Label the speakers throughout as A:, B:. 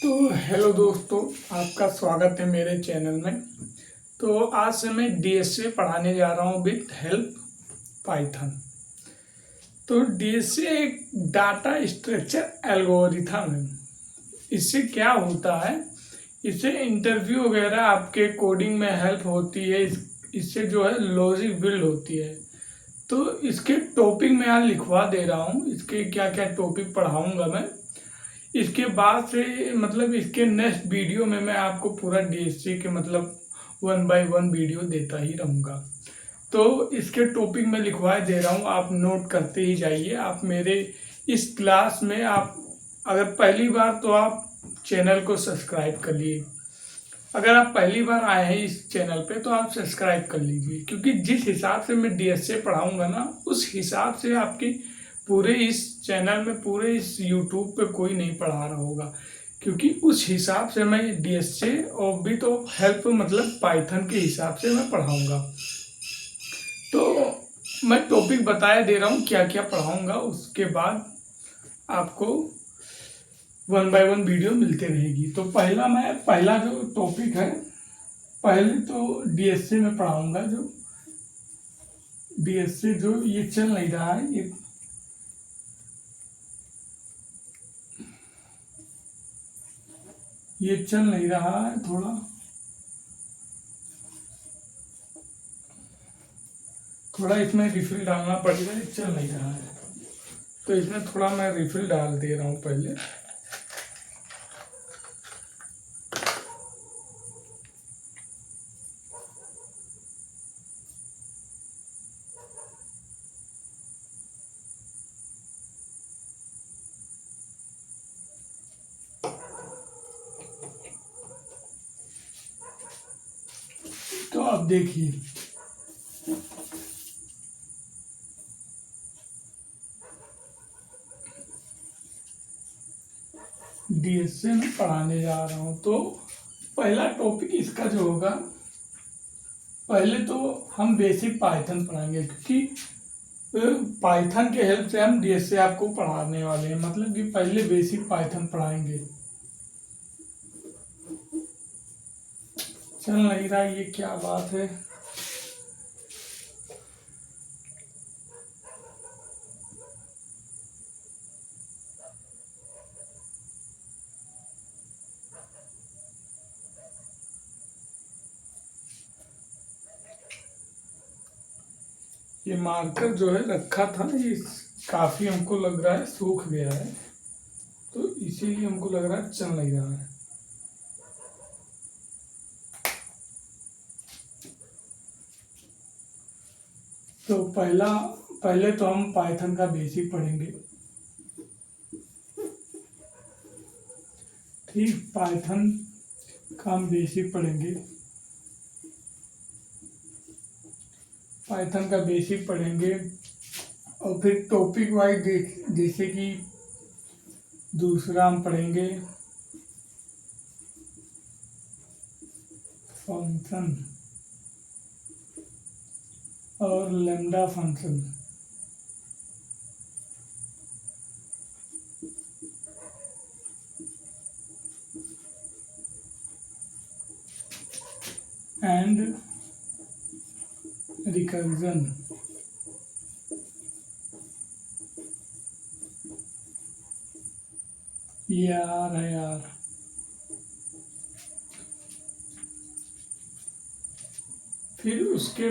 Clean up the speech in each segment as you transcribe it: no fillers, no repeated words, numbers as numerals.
A: तो हेलो दोस्तों, आपका स्वागत है मेरे चैनल में। तो आज से मैं डीएसए पढ़ाने जा रहा हूँ विथ हेल्प पाइथन। तो डीएसए एक डाटा स्ट्रक्चर एल्गोरिथम है। इससे क्या होता है, इससे इंटरव्यू वगैरह आपके कोडिंग में हेल्प होती है। इससे जो है लॉजिक बिल्ड होती है। तो इसके टॉपिक मैं आज लिखवा दे रहा हूँ, इसके क्या क्या टॉपिक पढ़ाऊँगा मैं। इसके बाद से मतलब इसके नेक्स्ट वीडियो में मैं आपको पूरा डीएससी के मतलब 1 बाय 1 वीडियो देता ही रहूँगा। तो इसके टॉपिक में लिखवा दे रहा हूँ, आप नोट करते ही जाइए। आप मेरे इस क्लास में आप अगर पहली बार तो आप चैनल को सब्सक्राइब कर लिए। अगर आप पहली बार आए हैं इस चैनल पे तो आप सब्सक्राइब कर लीजिए, क्योंकि जिस हिसाब से मैं डीएसए पढ़ाऊँगा ना, उस हिसाब से आपकी पूरे इस चैनल में, पूरे इस यूट्यूब पे कोई नहीं पढ़ा रहा होगा। क्योंकि उस हिसाब से मैं डीएसए और भी तो हेल्प मतलब पाइथन के हिसाब से मैं पढ़ाऊँगा। तो मैं टॉपिक बताया दे रहा हूँ क्या क्या पढ़ाऊँगा, उसके बाद आपको 1 बाय 1 वीडियो मिलते रहेगी। तो पहला जो टॉपिक है, पहले तो डीएसए में पढ़ाऊँगा। जो डीएसए जो ये चल नहीं रहा है, ये चल नहीं रहा है, थोड़ा इसमें रिफिल डालना पड़ेगा, ये चल नहीं रहा है। तो इसमें थोड़ा मैं रिफिल डाल दे रहा हूँ पहले। तो अब देखिए, डीएसए में पढ़ाने जा रहा हूँ। तो पहला टॉपिक इसका जो होगा, पहले तो हम बेसिक पाइथन पढ़ाएंगे, क्योंकि पाइथन के हेल्प से हम डीएसए आपको पढ़ाने वाले हैं। मतलब कि पहले बेसिक पाइथन पढ़ाएंगे। चल नहीं रहा, ये क्या बात है। ये मार्कर जो है रखा था, ये काफी हमको लग रहा है सूख गया है, तो इसीलिए हमको लग रहा है चल नहीं रहा है। तो पहले तो हम पाइथन का बेसिक पढ़ेंगे। ठीक, पाइथन का हम बेसिक पढ़ेंगे। पाइथन का बेसिक पढ़ेंगे और फिर टॉपिक वाइज जैसे कि दूसरा हम पढ़ेंगे फंक्शन और लैम्डा फंक्शन। And recursion. यार फिर उसके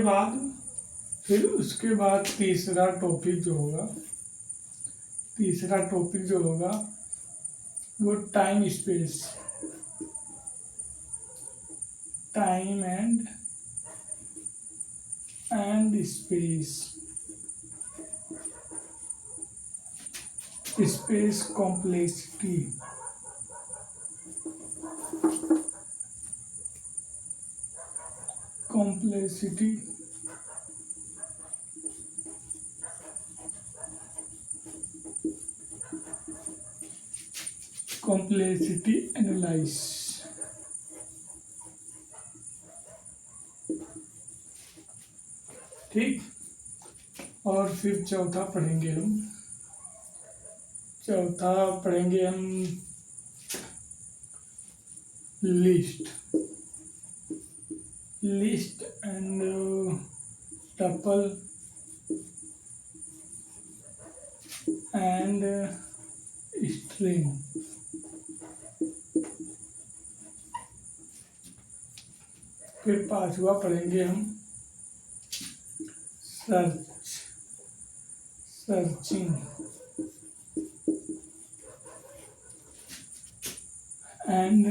A: बाद तीसरा टॉपिक जो होगा वो time and space complexity. Complexity analyse. ठीक, और फिर चौथा पढ़ेंगे हम list list and tuple and string. फिर पांचवा पढ़ेंगे हम सर्चिंग एंड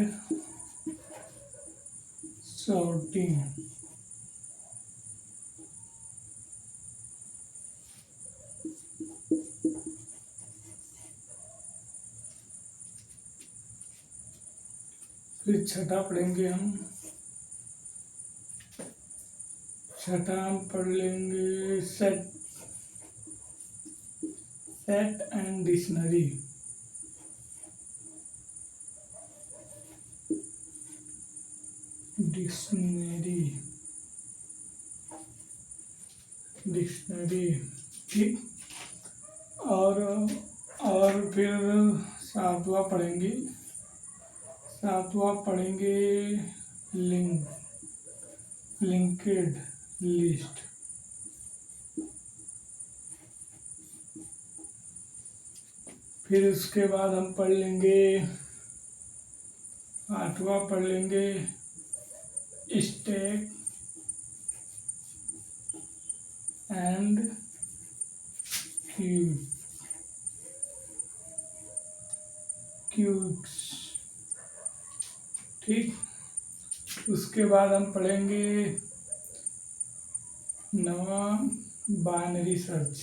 A: सॉर्टिंग। फिर छठा पढ़ेंगे हम पढ़ लेंगे सेट एंड डिक्शनरी। डिक्शनरी ठीक। और फिर सातवां पढ़ेंगे लिंक्ड लिस्ट। फिर उसके बाद हम पढ़ लेंगे आठवां पढ़ लेंगे स्टैक एंड क्यूब्स ठीक। उसके बाद हम पढ़ेंगे नवा binary search.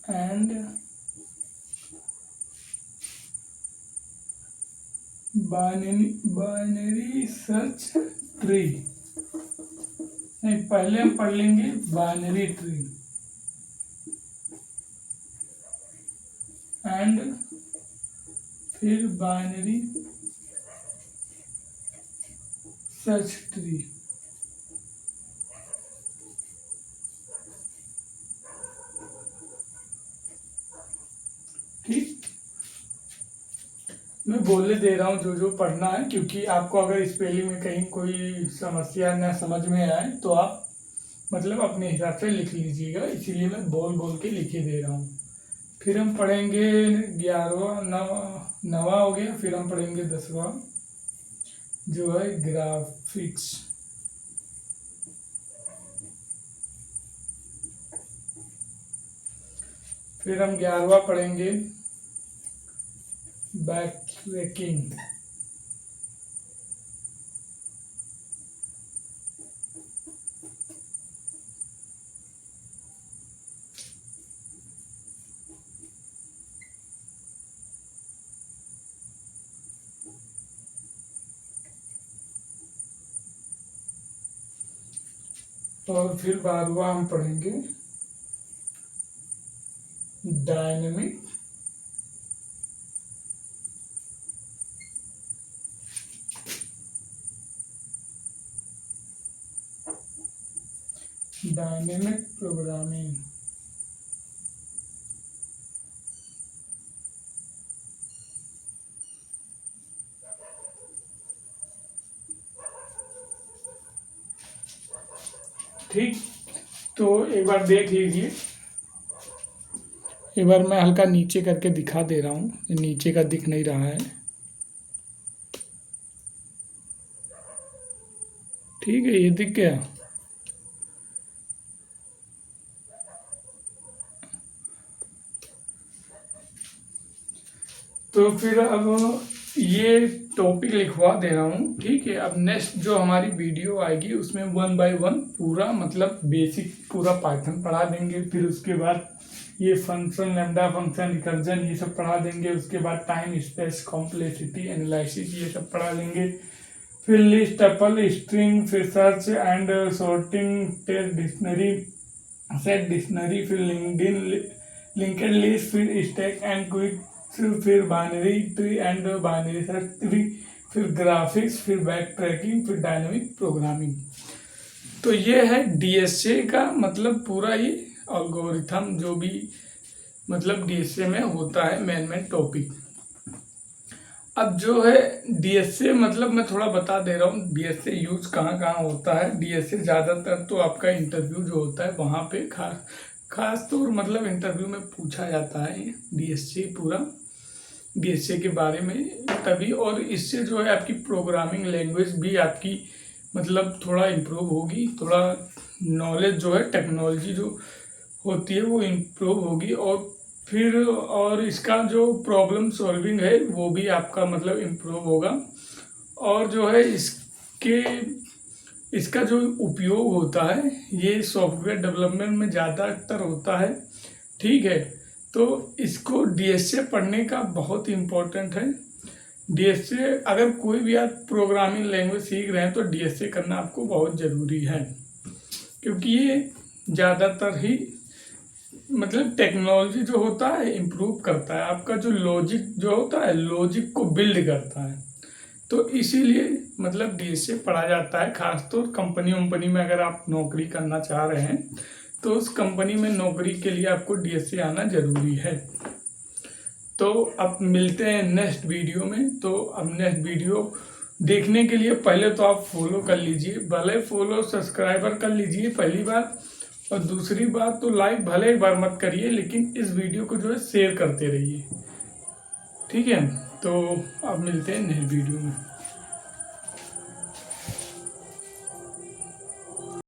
A: And binary search tree. नहीं, पहले हम पढ़ लेंगे बाइनरी ट्री एंड फिर बाइनरी सर्च ट्री। ठीक, मैं बोलने दे रहा हूँ जो पढ़ना है, क्योंकि आपको अगर स्पेलिंग में कहीं कोई समस्या न समझ में आए तो आप मतलब अपने हिसाब से लिख लीजिएगा, इसीलिए मैं बोल के लिखे दे रहा हूँ। फिर हम पढ़ेंगे 11वां नवा हो गया। फिर हम पढ़ेंगे 10वां जो है ग्राफिक्स। फिर हम 11वां पढ़ेंगे बैकट्रैकिंग। और फिर 12वां हम पढ़ेंगे डायनेमिक प्रोग्रामिंग। ठीक, तो एक बार देख लीजिए। एक बार मैं हल्का नीचे करके दिखा दे रहा हूँ, नीचे का दिख नहीं रहा है। ठीक है, ये दिख गया। तो फिर अब ये टॉपिक लिखवा दे रहा हूँ। ठीक है, अब नेक्स्ट जो हमारी वीडियो आएगी उसमें 1 बाय 1 पूरा मतलब बेसिक पूरा पाइथन पढ़ा देंगे। फिर उसके बाद ये फंक्शन, लैम्डा फंक्शन, रिकर्जन, ये सब पढ़ा देंगे। उसके बाद टाइम स्पेस कॉम्प्लेक्सिटी एनालिसिस, ये सब पढ़ा देंगे। फिर लिस्ट, टपल, स्ट्रिंग, फिर search and sorting, test dictionary, set dictionary, फिर लिंक्ड लिस्ट, फिर स्टैक एंड क्विक, फिर binary tree and binary search tree, फिर ग्राफिक्स, फिर बैक ट्रैकिंग, फिर डायनेमिक प्रोग्रामिंग। तो ये है डीएसए का मतलब पूरा ये एल्गोरिथम जो भी मतलब डीएसए में होता है मेन टॉपिक। अब जो है डीएसए मतलब मैं थोड़ा बता दे रहा हूँ डीएसए यूज कहाँ कहाँ होता है। डीएसए ज़्यादातर तो आपका इंटरव्यू जो होता है वहाँ पे खास तौर मतलब इंटरव्यू में पूछा जाता है डीएसए पूरा डीएसए के बारे में तभी, और इससे जो है आपकी प्रोग्रामिंग लैंग्वेज भी आपकी मतलब थोड़ा इम्प्रूव होगी, थोड़ा नॉलेज जो है टेक्नोलॉजी जो होती है वो इम्प्रूव होगी, और फिर और इसका जो प्रॉब्लम सॉल्विंग है वो भी आपका मतलब इम्प्रूव होगा। और जो है इसका जो उपयोग होता है ये सॉफ्टवेयर डेवलपमेंट में ज़्यादातर होता है। ठीक है, तो इसको डीएसए पढ़ने का बहुत इम्पोर्टेंट है। डीएसए अगर कोई भी आप प्रोग्रामिंग लैंग्वेज सीख रहे हैं तो डीएसए करना आपको बहुत ज़रूरी है, क्योंकि ये ज़्यादातर ही मतलब टेक्नोलॉजी जो होता है इम्प्रूव करता है, आपका जो लॉजिक जो होता है लॉजिक को बिल्ड करता है। तो इसीलिए मतलब डीएसए पढ़ा जाता है, खासतौर कंपनी में अगर आप नौकरी करना चाह रहे हैं तो उस कंपनी में नौकरी के लिए आपको डीएसए आना जरूरी है। तो अब मिलते हैं नेक्स्ट वीडियो में। तो अब नेक्स्ट वीडियो देखने के लिए पहले तो आप फॉलो कर लीजिए, भले फॉलो सब्सक्राइबर कर लीजिए पहली बार, और दूसरी बात तो लाइक भले एक बार मत करिए लेकिन इस वीडियो को जो है शेयर करते रहिए। ठीक है, तो अब मिलते हैं नेक्स्ट वीडियो में।